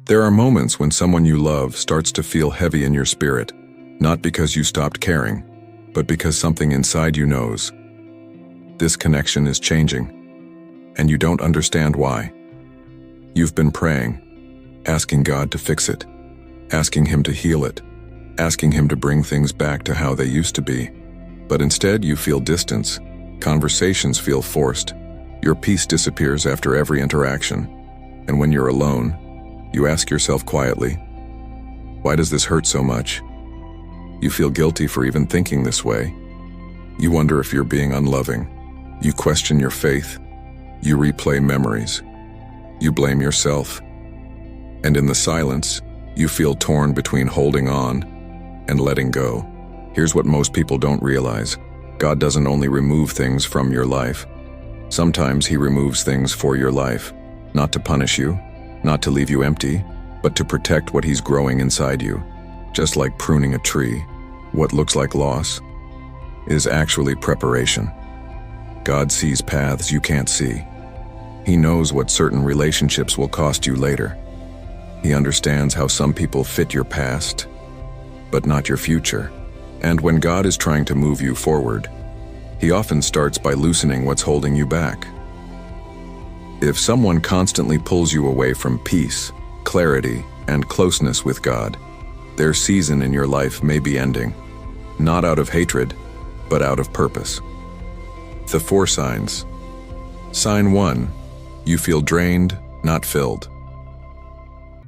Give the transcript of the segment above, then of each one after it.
There are moments when someone you love starts to feel heavy in your spirit, not because you stopped caring, but because something inside you knows. This connection is changing, and you don't understand why. You've been praying, asking God to fix it, asking Him to heal it, asking Him to bring things back to how they used to be. But instead you feel distance, conversations feel forced, your peace disappears after every interaction, and when you're alone, you ask yourself quietly, why does this hurt so much? You feel guilty for even thinking this way. You wonder if you're being unloving. You question your faith. You replay memories. You blame yourself. And in the silence, you feel torn between holding on and letting go. Here's what most people don't realize. God doesn't only remove things from your life. Sometimes He removes things for your life, not to punish you, not to leave you empty, but to protect what He's growing inside you. Just like pruning a tree, what looks like loss is actually preparation. God sees paths you can't see. He knows what certain relationships will cost you later. He understands how some people fit your past, but not your future. And when God is trying to move you forward, He often starts by loosening what's holding you back. If someone constantly pulls you away from peace, clarity, and closeness with God, their season in your life may be ending, not out of hatred, but out of purpose. The 4 signs. Sign 1. You feel drained, not filled.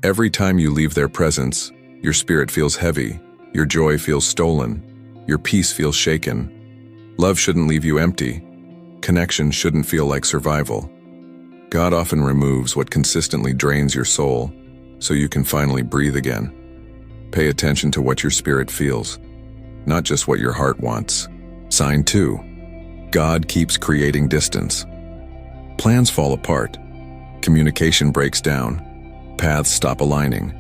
Every time you leave their presence, your spirit feels heavy, your joy feels stolen, your peace feels shaken. Love shouldn't leave you empty. Connection shouldn't feel like survival. God often removes what consistently drains your soul, so you can finally breathe again. Pay attention to what your spirit feels, not just what your heart wants. Sign 2. God keeps creating distance. Plans fall apart. Communication breaks down. Paths stop aligning.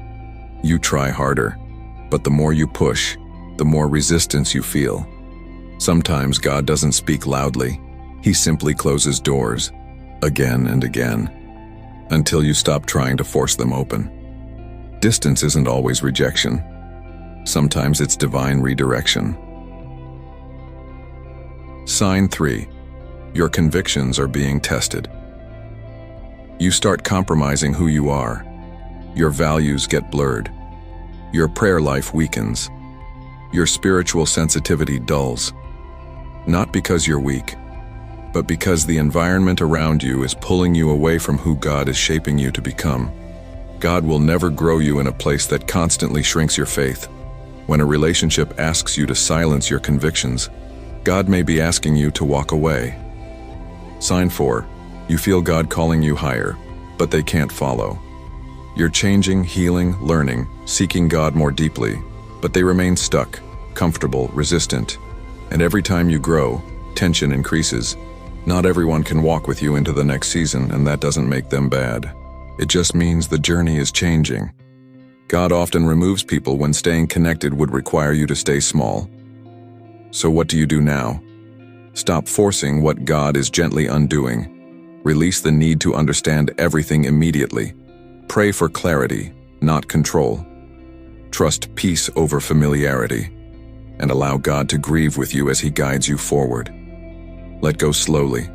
You try harder, but the more you push, the more resistance you feel. Sometimes God doesn't speak loudly. He simply closes doors, again and again, until you stop trying to force them open. Distance isn't always rejection. Sometimes it's divine redirection. Sign 3. Your convictions are being tested. You start compromising who you are. Your values get blurred. Your prayer life weakens. Your spiritual sensitivity dulls. Not because you're weak, but because the environment around you is pulling you away from who God is shaping you to become. God will never grow you in a place that constantly shrinks your faith. When a relationship asks you to silence your convictions, God may be asking you to walk away. Sign 4. You feel God calling you higher, but they can't follow. You're changing, healing, learning, seeking God more deeply, but they remain stuck, comfortable, resistant. And every time you grow, tension increases. Not everyone can walk with you into the next season, and that doesn't make them bad. It just means the journey is changing. God often removes people when staying connected would require you to stay small. So what do you do now? Stop forcing what God is gently undoing. Release the need to understand everything immediately. Pray for clarity, not control. Trust peace over familiarity, and allow God to grieve with you as He guides you forward. Let go slowly,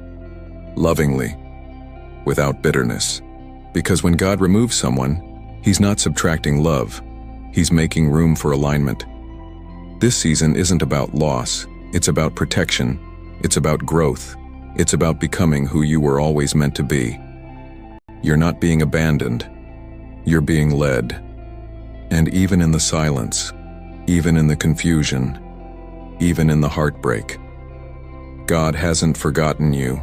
lovingly, without bitterness. Because when God removes someone, He's not subtracting love. He's making room for alignment. This season isn't about loss. It's about protection. It's about growth. It's about becoming who you were always meant to be. You're not being abandoned. You're being led. And even in the silence, even in the confusion, even in the heartbreak, God hasn't forgotten you.